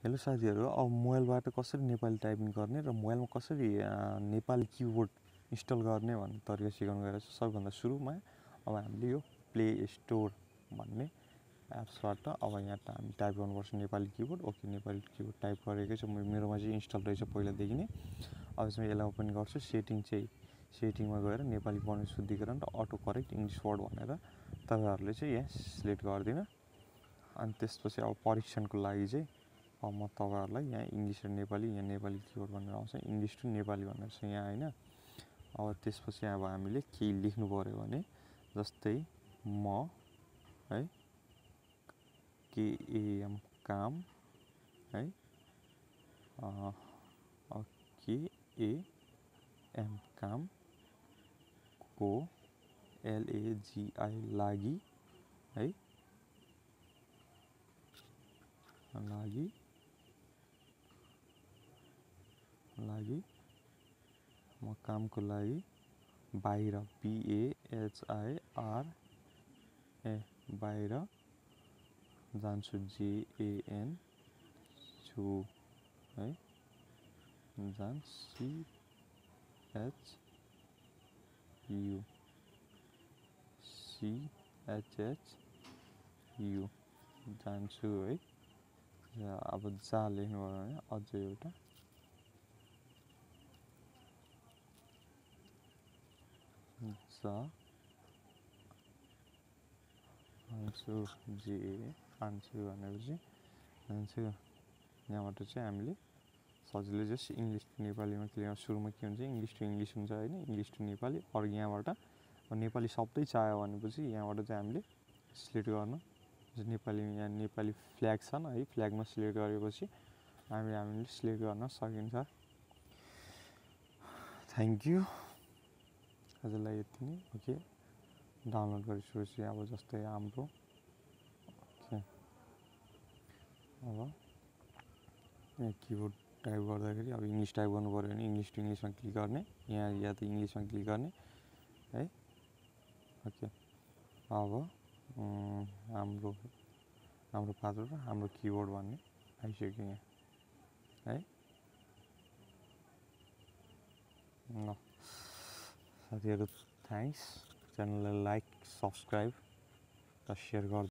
Hello साथीहरु, अब मोबाइलबाट कसरी नेपाली टाइपिङ गर्ने र मोबाइलमा कसरी नेपाली किबोर्ड इन्स्टल गर्ने भन्ने तरिका सिकाउन गएको छु। सबैभन्दा सुरुमा अब हामीले यो प्ले स्टोर भन्ने एप्सबाट अब यहाँ हामी टाइप गर्नुपर्छ Nepali keyboard. Okay, Nepali keyboard type गरेकै छु, मेरोमा चाहिँ इन्स्टल रहेछ पहिलादेखि नै। अब चाहिँ यसलाई ओपन गर्छु। सेटिङमा गएर नेपाली पढ्ने शुद्धिकरण र अटो करेक्ट इङ्ग्लिस वर्ड भनेर तपाईहरुले चाहिँ यहाँ सिलेक्ट गर्दिन। अनि त्यसपछि अब परीक्षणको लागि चाहिँ अब म तपाईहरुलाई यहाँ इङ्ग्लिस र नेपाली, यहाँ नेपाली किबोर्ड भनेर आउँछ, इङ्ग्लिस टु नेपाली भनेर छ यहाँ हैन। अब त्यसपछि अब हामीले के लेख्नु पर्यो भने जस्तै म है के एम काम है के एम काम को LAGI लागि है लागि म कामको लागि बाहिर BAHIR बाहिर जान्छु JAN छु है CHU जान्छु है। अब जा लेख्नु पर्यो भने अझै एउटा जान्छु भनेपछि जान्छु। यहाँबाट चाहिँ हामीले सजिलै जस्ट इङ्ग्लिस टु नेपालीमा क्लियर। सुरुमा के हुन्छ, इङ्ग्लिस टु इङ्ग्लिस हुन्छ हैन, इङ्ग्लिस टु नेपाली। अरु यहाँबाट नेपाली शब्दै चाह्यो भनेपछि यहाँबाट चाहिँ हामीले सिलेक्ट गर्नु। नेपाली, यहाँ नेपाली फ्ल्याग छ न है, फ्ल्यागमा सिलेक्ट गरेपछि हामीले सिलेक्ट गर्न सकिन्छ। Thank you. आजलाई यति नै। ओके, डाउनलोड गरिसकेपछि अब जस्तै हाम्रो ओके, अब यहाँ किबोर्ड टाइप गर्दाखेरि अब इङ्ग्लिस टाइप गर्नु पर्यो भने इङ्ग्लिस टु इङ्ग्लिसमा क्लिक गर्ने, यहाँ या त इङ्ग्लिसमा क्लिक गर्ने है। ओके, अब हाम्रो पासवर्ड र हाम्रो किबोर्ड भन्ने आइसक्यो यहाँ है। ल साथीहरु, थ्याङ्क्स। च्यानललाई लाइक, सब्स्क्राइब र सेयर गर्नु।